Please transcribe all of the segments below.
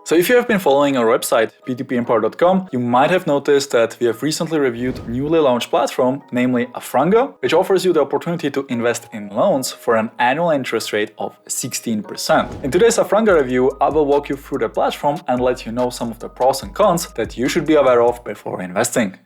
So if you have been following our website, p2pempire.com, you might have noticed that we have recently reviewed a newly launched platform, namely Afranga, which offers you the opportunity to invest in loans for an annual interest rate of 16%. In today's Afranga review, I will walk you through the platform and let you know some of the pros and cons that you should be aware of before investing.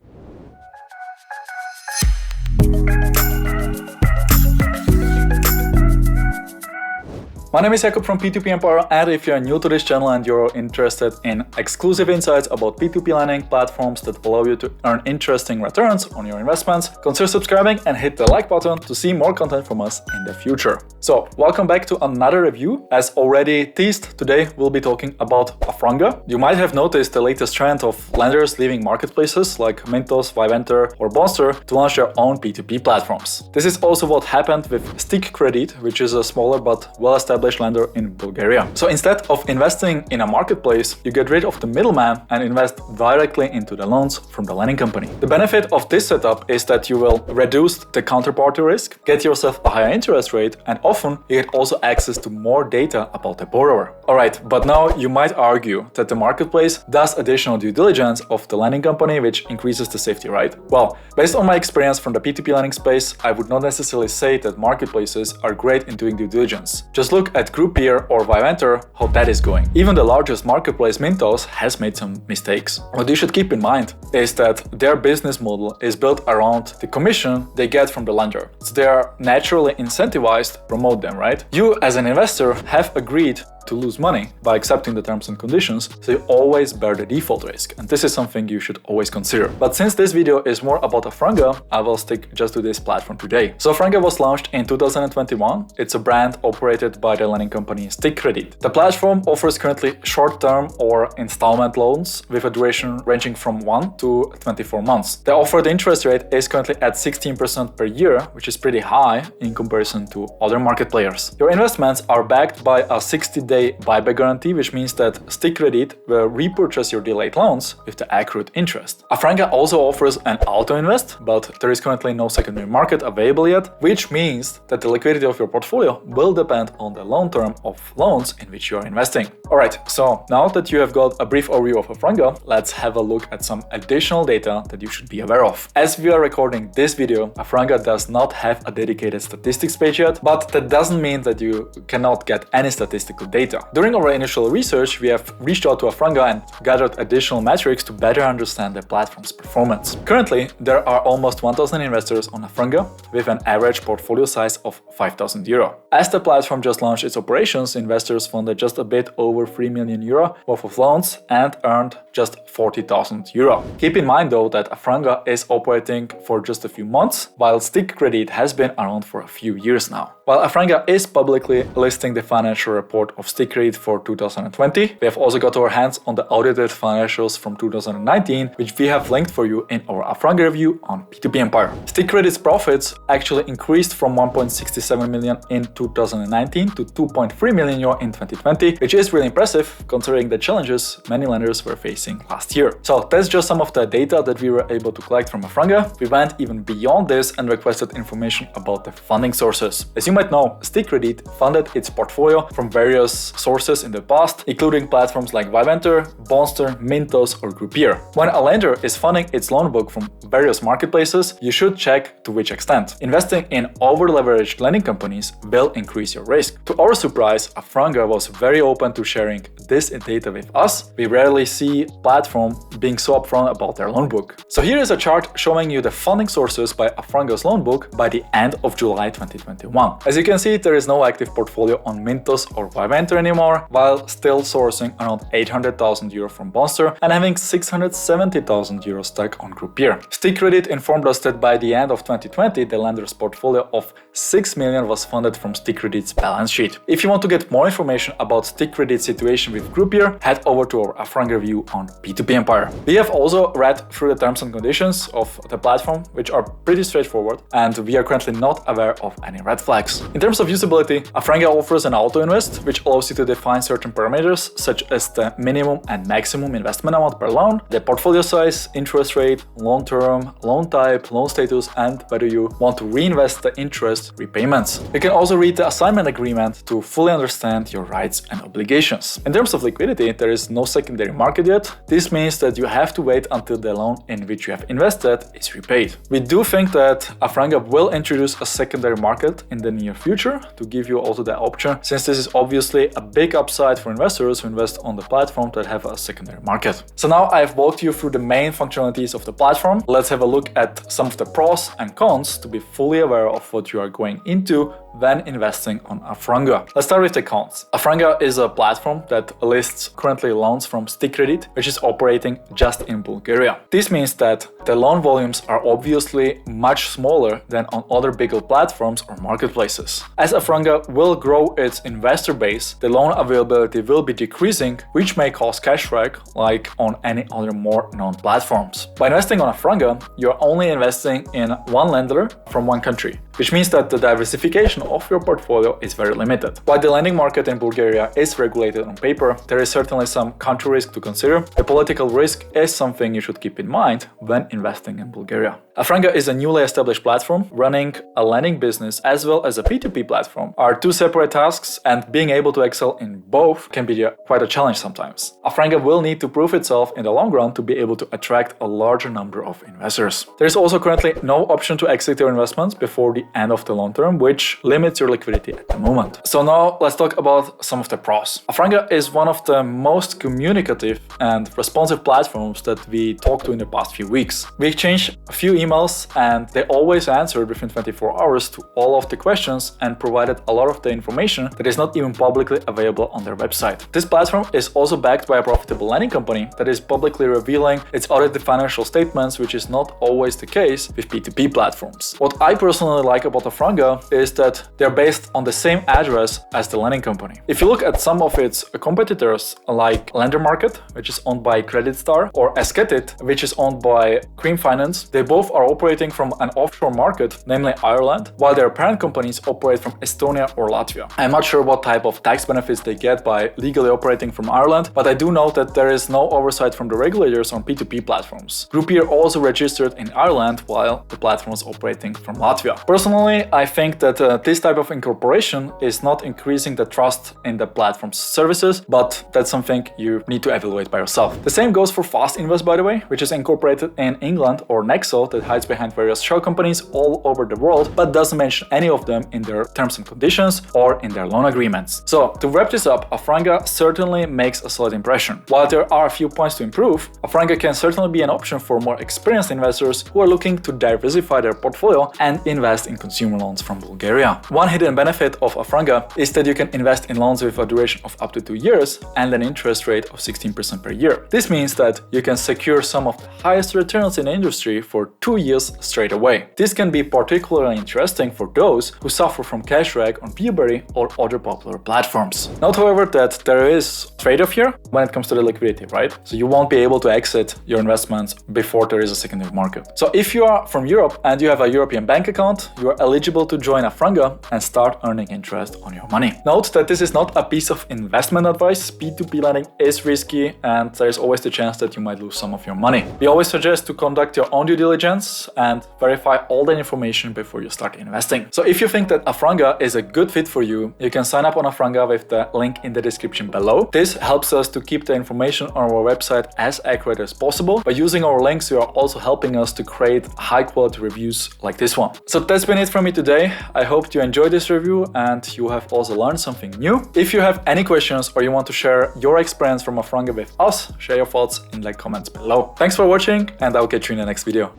My name is Jakub from P2P Empire, and if you're new to this channel and you're interested in exclusive insights about P2P lending platforms that allow you to earn interesting returns on your investments, consider subscribing and hit the like button to see more content from us in the future. So, welcome back to another review. As already teased, today we'll be talking about Afranga. You might have noticed the latest trend of lenders leaving marketplaces like Mintos, Viventer or Bonster to launch their own P2P platforms. This is also what happened with Liquidity, which is a smaller but well-established lender in Bulgaria. So instead of investing in a marketplace, you get rid of the middleman and invest directly into the loans from the lending company. The benefit of this setup is that you will reduce the counterparty risk, get yourself a higher interest rate, and often you get also access to more data about the borrower. Alright, but now you might argue that the marketplace does additional due diligence of the lending company, which increases the safety, right? Well, based on my experience from the P2P lending space, I would not necessarily say that marketplaces are great in doing due diligence. Just look at Groupier or Viventer, how that is going. Even the largest marketplace, Mintos, has made some mistakes. What you should keep in mind is that their business model is built around the commission they get from the lender. So they are naturally incentivized to promote them, right? You as an investor have agreed to lose money by accepting the terms and conditions, so you always bear the default risk, and this is something you should always consider. But since this video is more about Afranga, I will stick just to this platform today. So Afranga was launched in 2021. It's a brand operated by the lending company Liquidity. The platform offers currently short-term or installment loans with a duration ranging from 1 to 24 months. The offered interest rate is currently at 16% per year, which is pretty high in comparison to other market players. Your investments are backed by a 60-day buyback guarantee, which means that Liquidity will repurchase your delayed loans with the accrued interest. Afranga also offers an auto invest, but there is currently no secondary market available yet, which means that the liquidity of your portfolio will depend on the long term of loans in which you are investing. Alright, so now that you have got a brief overview of Afranga, let's have a look at some additional data that you should be aware of. As we are recording this video, Afranga does not have a dedicated statistics page yet, but that doesn't mean that you cannot get any statistical data. During our initial research, we have reached out to Afranga and gathered additional metrics to better understand the platform's performance. Currently, there are almost 1,000 investors on Afranga with an average portfolio size of €5,000. As the platform just launched its operations, investors funded just a bit over €3 million worth of loans and earned just €40,000. Keep in mind though that Afranga is operating for just a few months, while Liquidity has been around for a few years now. While Afranga is publicly listing the financial report of Liquidity for 2020, we have also got our hands on the audited financials from 2019, which we have linked for you in our Afranga review on P2P Empire. Liquidity's profits actually increased from 1.67 million in 2019 to 2.3 million euro in 2020, which is really impressive considering the challenges many lenders were facing last year. So that's just some of the data that we were able to collect from Afranga. We went even beyond this and requested information about the funding sources. As you might know, Liquidity funded its portfolio from various sources in the past, including platforms like Viventer, Bonster, Mintos or Groupier. When a lender is funding its loan book from various marketplaces, you should check to which extent. Investing in over-leveraged lending companies will increase your risk. To our surprise, Afranga was very open to sharing this data with us. We rarely see a platform being so upfront about their loan book. So here is a chart showing you the funding sources by Afranga's loan book by the end of July 2021. As you can see, there is no active portfolio on Mintos or Viventer anymore, while still sourcing around €800,000 from Bonster and having €670,000 stuck on Groupier. Liquidity informed us that by the end of 2020, the lender's portfolio of 6 million was funded from Liquidity's balance sheet. If you want to get more information about Liquidity's situation with Groupier, head over to our Afranga review on P2P Empire. We have also read through the terms and conditions of the platform, which are pretty straightforward, and we are currently not aware of any red flags. weeks. In terms of usability, Afranga offers an auto invest, which allows you to define certain parameters such as the minimum and maximum investment amount per loan, the portfolio size, interest rate, loan term, loan type, loan status, and whether you want to reinvest the interest repayments. You can also read the assignment agreement to fully understand your rights and obligations. In terms of liquidity, there is no secondary market yet. This means that you have to wait until the loan in which you have invested is repaid. We do think that Afranga will introduce a secondary market in the near future to give you also the option, since this is obviously a big upside for investors who invest on the platform that have a secondary market. So now I've walked you through the main functionalities of the platform. Let's have a look at some of the pros and cons to be fully aware of what you are going into when investing on Afranga. Let's start with the cons. Afranga is a platform that lists currently loans from Liquidity, which is operating just in Bulgaria. This means that the loan volumes are obviously much smaller than on other bigger platforms or marketplaces. As Afranga will grow its investor base, the loan availability will be decreasing, which may cause cash drag like on any other more known platforms. By investing on Afranga, you're only investing in one lender from one country, which means that the diversification of your portfolio is very limited. While the lending market in Bulgaria is regulated on paper, there is certainly some country risk to consider. The political risk is something you should keep in mind when investing in Bulgaria. Afranga is a newly established platform. Running a lending business as well as a P2P platform are two separate tasks, and being able to excel in both can be quite a challenge sometimes. Afranga will need to prove itself in the long run to be able to attract a larger number of investors. There is also currently no option to exit your investments before the end of the loan term, which limits your liquidity at the moment. So now let's talk about some of the pros. Afranga is one of the most communicative and responsive platforms that we talked to in the past few weeks. We exchanged a few emails and they always answered within 24 hours to all of the questions and provided a lot of the information that is not even publicly available on their website. This platform is also backed by a profitable lending company that is publicly revealing its audited financial statements, which is not always the case with P2P platforms. What I personally like about Afranga is that they're based on the same address as the lending company. If you look at some of its competitors like Lender Market, which is owned by Credit Star, or Esketit, which is owned by Cream Finance, they both are operating from an offshore market, namely Ireland, while their parent companies operate from Estonia or Latvia. I'm not sure what type of tax benefits they get by legally operating from Ireland, but I do know that there is no oversight from the regulators on P2P platforms. Groupier also registered in Ireland while the platform is operating from Latvia. Personally, I think that this type of incorporation is not increasing the trust in the platform's services, but that's something you need to evaluate by yourself. The same goes for Fast Invest, by the way, which is incorporated in England, or Nexo, that hides behind various shell companies all over the world, but doesn't mention any of them in their terms and conditions or in their loan agreements. So to wrap this up, Afranga certainly makes a solid impression. While there are a few points to improve, Afranga can certainly be an option for more experienced investors who are looking to diversify their portfolio and invest in consumer loans from Bulgaria. One hidden benefit of Afranga is that you can invest in loans with a duration of up to 2 years and an interest rate of 16% per year. This means that you can secure some of the highest returns in the industry for 2 years straight away. This can be particularly interesting for those who suffer from cash drag on Peerberry or other popular platforms. Note, however, that there is trade-off here when it comes to the liquidity, right? So you won't be able to exit your investments before there is a secondary market. So if you are from Europe and you have a European bank account, you are eligible to join Afranga and start earning interest on your money. Note that this is not a piece of investment advice. P2P lending is risky and there is always the chance that you might lose some of your money. We always suggest to conduct your own due diligence and verify all the information before you start investing. So if you think that Afranga is a good fit for you, you can sign up on Afranga with the link in the description below. This helps us to keep the information on our website as accurate as possible. By using our links, you are also helping us to create high quality reviews like this one. So that's been it from me today. I hope you enjoyed this review and you have also learned something new. If you have any questions or you want to share your experience from Afranga with us, share your thoughts in the comments below. Thanks for watching and I'll catch you in the next video.